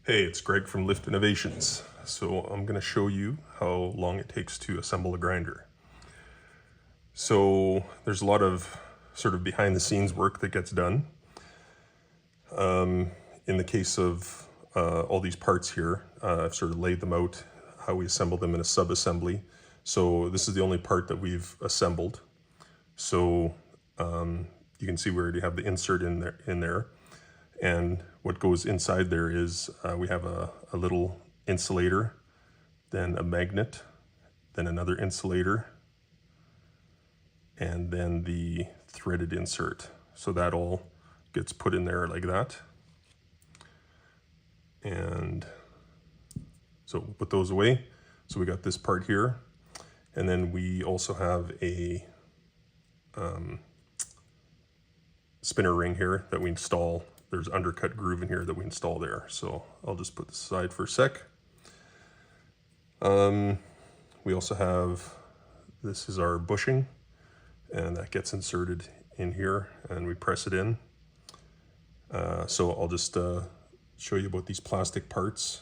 Hey, it's Greg from Lift Innovations. So I'm going to show you how long it takes to assemble a grinder. So there's a lot of sort of behind the scenes work that gets done. In the case of all these parts here, I've sort of laid them out, how we assemble them in a sub-assembly. So this is the only part that we've assembled. So you can see we already have the insert in there. And what goes inside there is we have a little insulator, then a magnet, then another insulator, and then the threaded insert. So that all gets put in there like that. And so we'll put those away. So we got this part here. And then we also have a spinner ring here that we install. There's undercut groove in here that we install there. So I'll just put this aside for a sec. We also have, this is our bushing, and that gets inserted in here and we press it in. So I'll just show you about these plastic parts.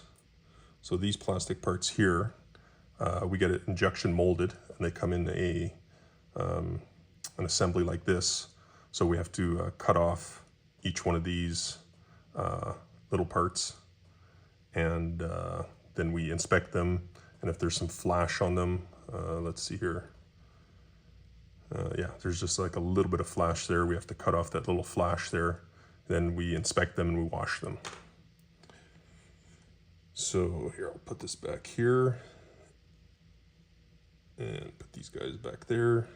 So these plastic parts here, we get it injection molded and they come in an assembly like this. So we have to cut off each one of these little parts, and then we inspect them, and if there's some flash on them, let's see here, yeah, there's just like a little bit of flash there. We have to cut off that little flash there, then we inspect them and we wash them. So here, I'll put this back here and put these guys back there.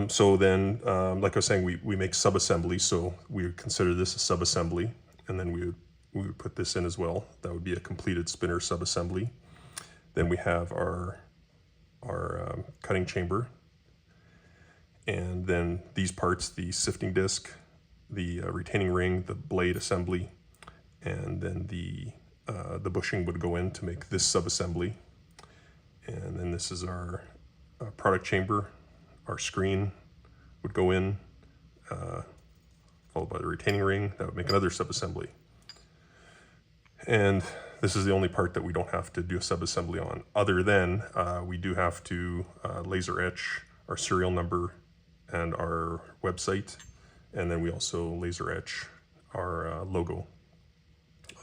So then, like I was saying, we make sub-assemblies, so we would consider this a sub-assembly, and then we would put this in as well. That would be a completed spinner sub-assembly. Then we have our cutting chamber, and then these parts, the sifting disc, the retaining ring, the blade assembly, and then the bushing would go in to make this sub-assembly. And then this is our product chamber. Our screen would go in, followed by the retaining ring. That would make another sub-assembly. And this is the only part that we don't have to do a sub-assembly on, other than we do have to laser etch our serial number and our website, and then we also laser etch our logo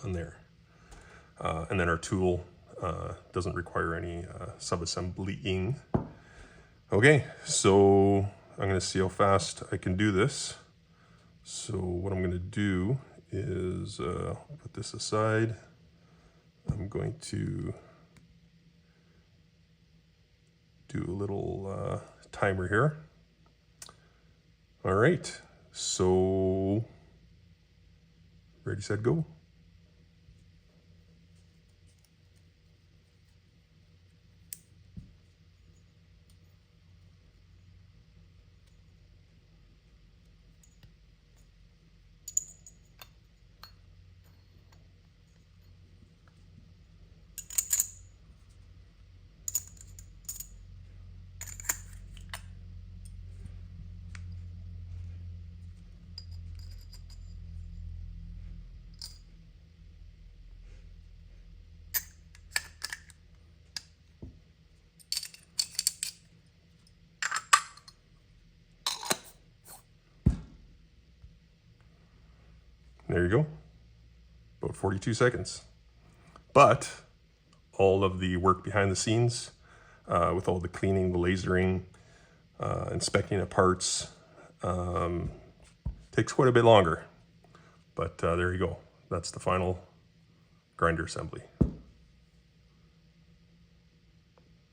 on there. And then our tool doesn't require any sub-assemblying. Okay, so I'm going to see how fast I can do this. So what I'm going to do is put this aside. I'm going to do a little timer here. All right, so ready, set, go. There you go, about 42 seconds. But all of the work behind the scenes, with all the cleaning, the lasering, inspecting of parts, takes quite a bit longer. But there you go, that's the final grinder assembly.